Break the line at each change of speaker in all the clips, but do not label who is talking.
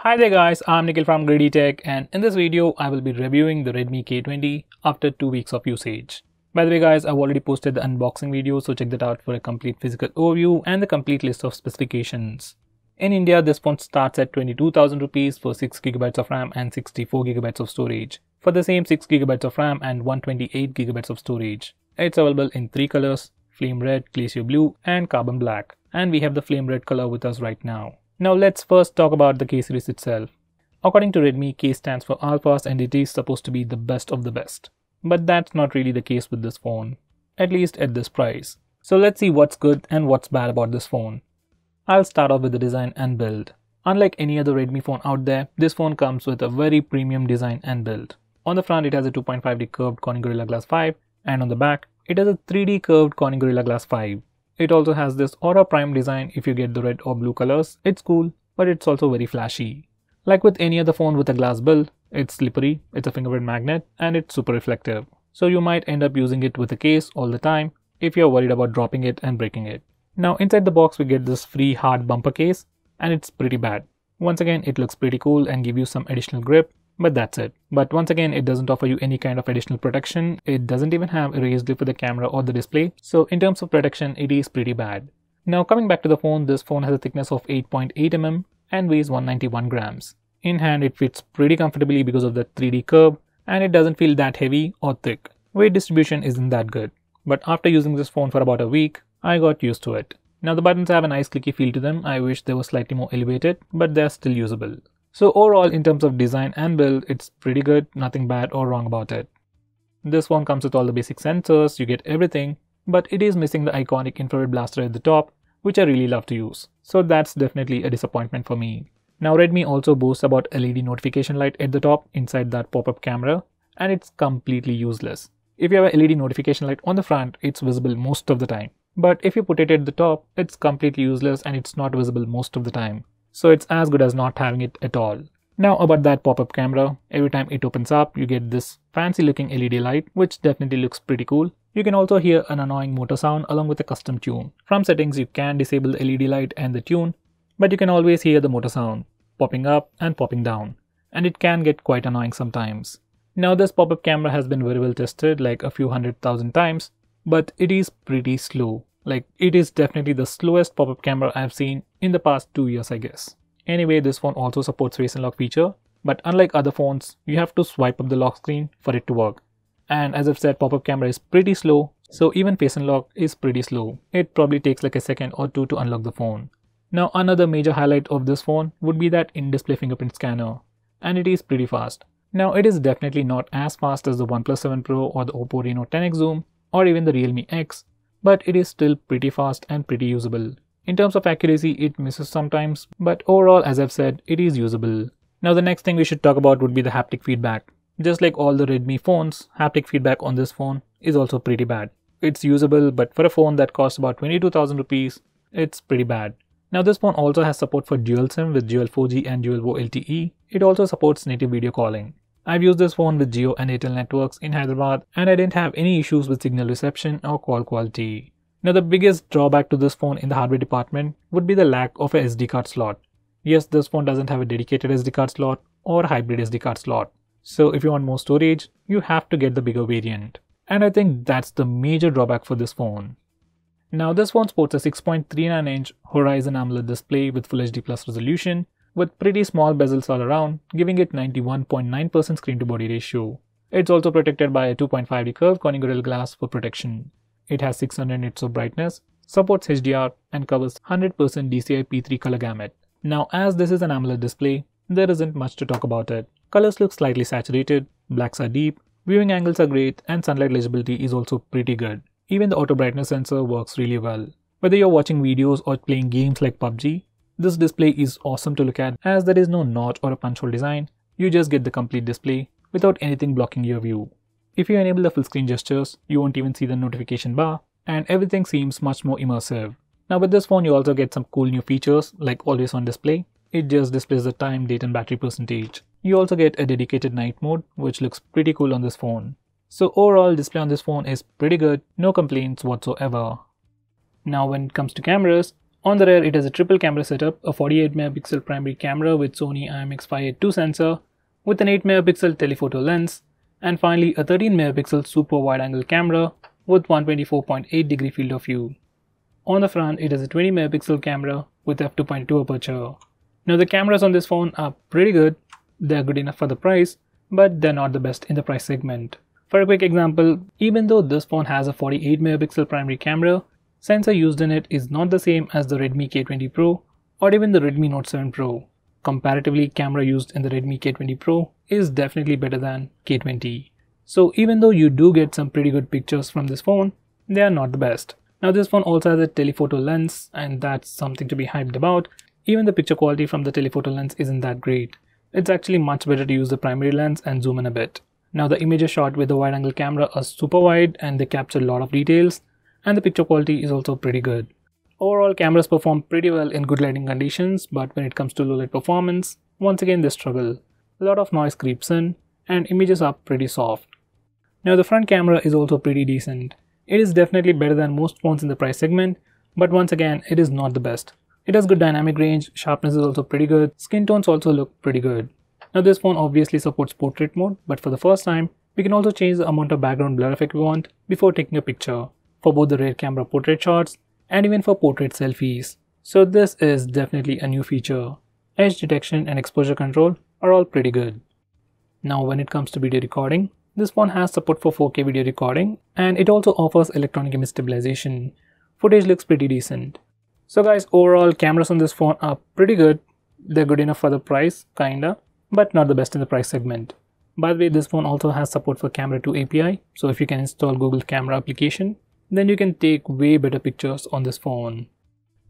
Hi there guys, I'm Nikhil from GreedyTech, and in this video I will be reviewing the Redmi K20 after 2 weeks of usage. By the way guys, I've already posted the unboxing video, so check that out for a complete physical overview and the complete list of specifications. In India, this phone starts at 22,000 rupees for 6GB of RAM and 64GB of storage. For the same 6GB of RAM and 128GB of storage. It's available in 3 colors, Flame Red, Glacier Blue and Carbon Black. And we have the Flame Red color with us right now. Now let's first talk about the K series itself. According to Redmi, K stands for alphas and it is supposed to be the best of the best. But that's not really the case with this phone, at least at this price. So let's see what's good and what's bad about this phone. I'll start off with the design and build. Unlike any other Redmi phone out there, this phone comes with a very premium design and build. On the front it has a 2.5D curved Corning Gorilla Glass 5 and on the back it has a 3D curved Corning Gorilla Glass 5. It also has this Aura Prime design. If you get the red or blue colors, it's cool, but it's also very flashy. Like with any other phone with a glass build, it's slippery, it's a fingerprint magnet, and it's super reflective. So you might end up using it with a case all the time if you're worried about dropping it and breaking it. Now inside the box we get this free hard bumper case, and it's pretty bad. Once again, it looks pretty cool and give you some additional grip, but that's it. But once again, it doesn't offer you any kind of additional protection. It doesn't even have a raised lid for the camera or the display. So in terms of protection, it is pretty bad. Now coming back to the phone, this phone has a thickness of 8.8 mm and weighs 191 grams. In hand, it fits pretty comfortably because of the 3D curve and it doesn't feel that heavy or thick. Weight distribution isn't that good. But after using this phone for about a week, I got used to it. Now the buttons have a nice clicky feel to them. I wish they were slightly more elevated, but they're still usable. So overall, in terms of design and build, it's pretty good, nothing bad or wrong about it. This one comes with all the basic sensors, you get everything, but it is missing the iconic infrared blaster at the top, which I really love to use. So that's definitely a disappointment for me. Now Redmi also boasts about LED notification light at the top inside that pop-up camera, and it's completely useless. If you have a LED notification light on the front, it's visible most of the time. But if you put it at the top, it's completely useless and it's not visible most of the time. So it's as good as not having it at all. Now about that pop-up camera, every time it opens up, you get this fancy looking LED light, which definitely looks pretty cool. You can also hear an annoying motor sound along with a custom tune. From settings, you can disable the LED light and the tune, but you can always hear the motor sound, popping up and popping down. And it can get quite annoying sometimes. Now this pop-up camera has been very well tested, like a few 100,000 times, but it is pretty slow. Like, it is definitely the slowest pop-up camera I've seen in the past 2 years, I guess. Anyway, this phone also supports face unlock feature, but unlike other phones, you have to swipe up the lock screen for it to work. And as I've said, pop-up camera is pretty slow, so even face unlock is pretty slow. It probably takes like a second or two to unlock the phone. Now another major highlight of this phone would be that in-display fingerprint scanner, and it is pretty fast. Now it is definitely not as fast as the OnePlus 7 Pro or the Oppo Reno 10X Zoom or even the Realme X, but it is still pretty fast and pretty usable. In terms of accuracy, it misses sometimes, but overall, as I've said, it is usable. Now the next thing we should talk about would be the haptic feedback. Just like all the Redmi phones, haptic feedback on this phone is also pretty bad. It's usable, but for a phone that costs about 22,000 rupees, it's pretty bad. Now this phone also has support for dual SIM with dual 4G and dual VoLTE. It also supports native video calling. I've used this phone with Jio and Airtel networks in Hyderabad and I didn't have any issues with signal reception or call quality. Now the biggest drawback to this phone in the hardware department would be the lack of a SD card slot. Yes, this phone doesn't have a dedicated SD card slot or hybrid SD card slot. So if you want more storage, you have to get the bigger variant. And I think that's the major drawback for this phone. Now this phone sports a 6.39-inch Horizon AMOLED display with Full HD Plus resolution, with pretty small bezels all around, giving it 91.9% screen to body ratio. It's also protected by a 2.5D curved Corning Gorilla Glass for protection. It has 600 nits of brightness, supports HDR and covers 100% DCI P3 color gamut. Now as this is an AMOLED display, there isn't much to talk about it. Colors look slightly saturated, blacks are deep, viewing angles are great and sunlight legibility is also pretty good. Even the auto brightness sensor works really well. Whether you're watching videos or playing games like PUBG, this display is awesome to look at as there is no notch or a punch hole design. You just get the complete display without anything blocking your view. If you enable the full screen gestures, you won't even see the notification bar and everything seems much more immersive. Now with this phone you also get some cool new features like always on display. It just displays the time, date and battery percentage. You also get a dedicated night mode which looks pretty cool on this phone. So overall display on this phone is pretty good, no complaints whatsoever. Now when it comes to cameras, On the rear, it has a triple camera setup, a 48 megapixel primary camera with Sony IMX582 sensor, with an 8 megapixel telephoto lens, and finally a 13 megapixel super wide angle camera with 124.8 degree field of view. On the front, it has a 20 megapixel camera with f2.2 aperture. Now the cameras on this phone are pretty good, they're good enough for the price, but they're not the best in the price segment. For a quick example, even though this phone has a 48 megapixel primary camera, sensor used in it is not the same as the Redmi K20 Pro or even the Redmi Note 7 Pro. Comparatively, camera used in the Redmi K20 Pro is definitely better than K20. So even though you do get some pretty good pictures from this phone, they are not the best. Now this phone also has a telephoto lens, and that's something to be hyped about. Even the picture quality from the telephoto lens isn't that great. It's actually much better to use the primary lens and zoom in a bit. Now the images shot with the wide angle camera are super wide and they capture a lot of details, and the picture quality is also pretty good. Overall, cameras perform pretty well in good lighting conditions, but when it comes to low light performance, once again they struggle. A lot of noise creeps in and images are pretty soft. Now the front camera is also pretty decent. It is definitely better than most phones in the price segment, but once again it is not the best. It has good dynamic range, sharpness is also pretty good, skin tones also look pretty good. Now this phone obviously supports portrait mode, but for the first time, we can also change the amount of background blur effect we want before taking a picture, for both the rear camera portrait shots and even for portrait selfies. So this is definitely a new feature. Edge detection and exposure control are all pretty good. Now when it comes to video recording, this phone has support for 4K video recording and it also offers electronic image stabilization. Footage looks pretty decent. So guys, overall cameras on this phone are pretty good. They're good enough for the price, kinda, but not the best in the price segment. By the way, this phone also has support for Camera 2 API, so if you can install Google Camera application, then you can take way better pictures on this phone.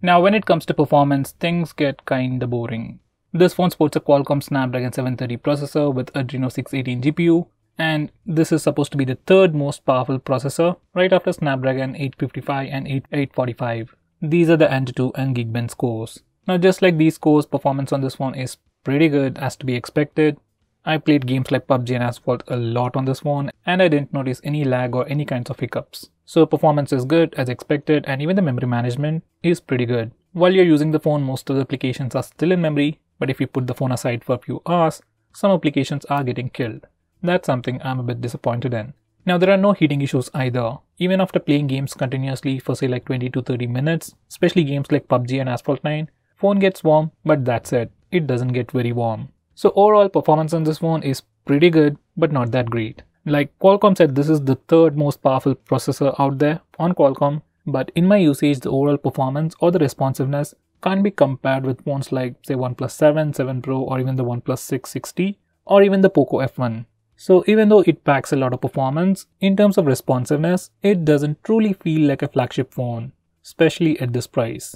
Now when it comes to performance, things get kinda boring. This phone sports a Qualcomm Snapdragon 730 processor with Adreno 618 GPU, and this is supposed to be the third most powerful processor right after Snapdragon 855 and 845. These are the Antutu and Geekbench scores. Now just like these scores, performance on this phone is pretty good as to be expected. I played games like PUBG and Asphalt a lot on this phone and I didn't notice any lag or any kinds of hiccups. So performance is good as expected, and even the memory management is pretty good. While you're using the phone, most of the applications are still in memory, but if you put the phone aside for a few hours, some applications are getting killed. That's something I'm a bit disappointed in. Now there are no heating issues either. Even after playing games continuously for say like 20 to 30 minutes, especially games like PUBG and Asphalt 9, phone gets warm, but that's it. It doesn't get very warm. So overall performance on this phone is pretty good, but not that great. Like Qualcomm said, this is the third most powerful processor out there on Qualcomm, but in my usage, the overall performance or the responsiveness can't be compared with phones like say OnePlus 7, 7 Pro, or even the OnePlus 6, 6T, or even the Poco F1. So even though it packs a lot of performance, in terms of responsiveness, it doesn't truly feel like a flagship phone, especially at this price.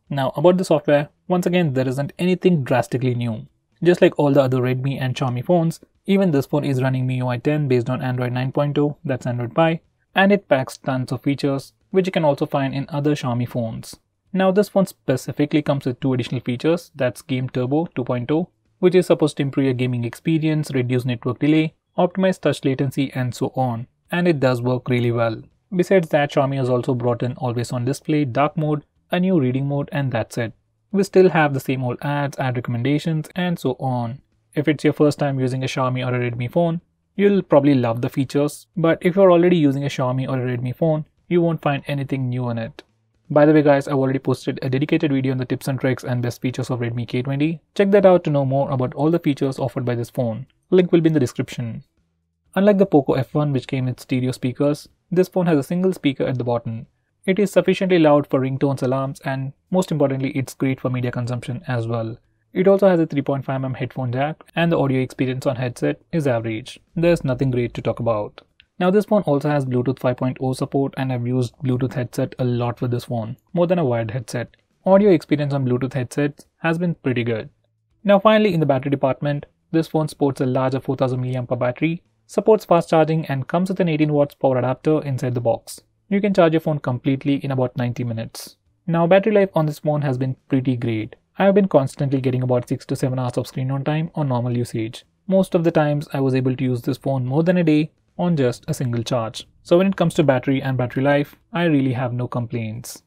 Now about the software, once again there isn't anything drastically new. Just like all the other Redmi and Xiaomi phones, even this phone is running MIUI 10 based on Android 9.0, that's Android Pie, and it packs tons of features which you can also find in other Xiaomi phones. Now this phone specifically comes with two additional features, that's Game Turbo 2.0, which is supposed to improve your gaming experience, reduce network delay, optimize touch latency, and so on, and it does work really well. Besides that, Xiaomi has also brought in always on display, dark mode, a new reading mode, and that's it. We still have the same old ads, ad recommendations, and so on. If it's your first time using a Xiaomi or a Redmi phone, you'll probably love the features, but if you're already using a Xiaomi or a Redmi phone, you won't find anything new in it. By the way guys, I've already posted a dedicated video on the tips and tricks and best features of Redmi K20. Check that out to know more about all the features offered by this phone. Link will be in the description. Unlike the Poco F1 which came with stereo speakers, this phone has a single speaker at the bottom. It is sufficiently loud for ringtones, alarms, and most importantly, it's great for media consumption as well. It also has a 3.5mm headphone jack, and the audio experience on headset is average. There's nothing great to talk about. Now this phone also has Bluetooth 5.0 support, and I've used Bluetooth headset a lot with this phone, more than a wired headset. Audio experience on Bluetooth headsets has been pretty good. Now finally, in the battery department, this phone sports a larger 4000 mAh battery, supports fast charging, and comes with an 18 watts power adapter inside the box. You can charge your phone completely in about 90 minutes. Now battery life on this phone has been pretty great. I have been constantly getting about 6 to 7 hours of screen on time on normal usage. Most of the times I was able to use this phone more than a day on just a single charge. So when it comes to battery and battery life, I really have no complaints.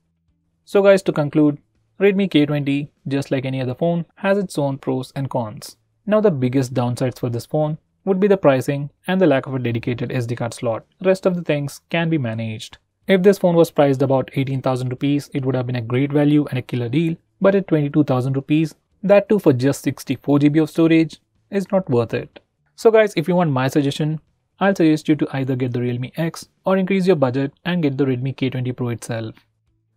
So guys, to conclude, Redmi K20, just like any other phone, has its own pros and cons. Now the biggest downsides for this phone would be the pricing and the lack of a dedicated SD card slot. Rest of the things can be managed. If this phone was priced about 18,000 rupees, it would have been a great value and a killer deal, but at 22,000 rupees, that too for just 64 GB of storage, is not worth it. So guys, if you want my suggestion, I'll suggest you to either get the Realme X or increase your budget and get the Redmi K20 Pro itself.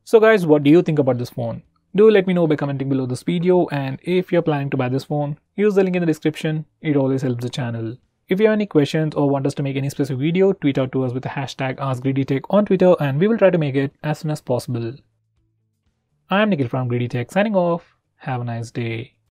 So guys, what do you think about this phone? Do let me know by commenting below this video, and if you're planning to buy this phone, use the link in the description, it always helps the channel. If you have any questions or want us to make any specific video, tweet out to us with the hashtag AskGreedyTech on Twitter and we will try to make it as soon as possible. I am Nikhil from GreedyTech signing off. Have a nice day.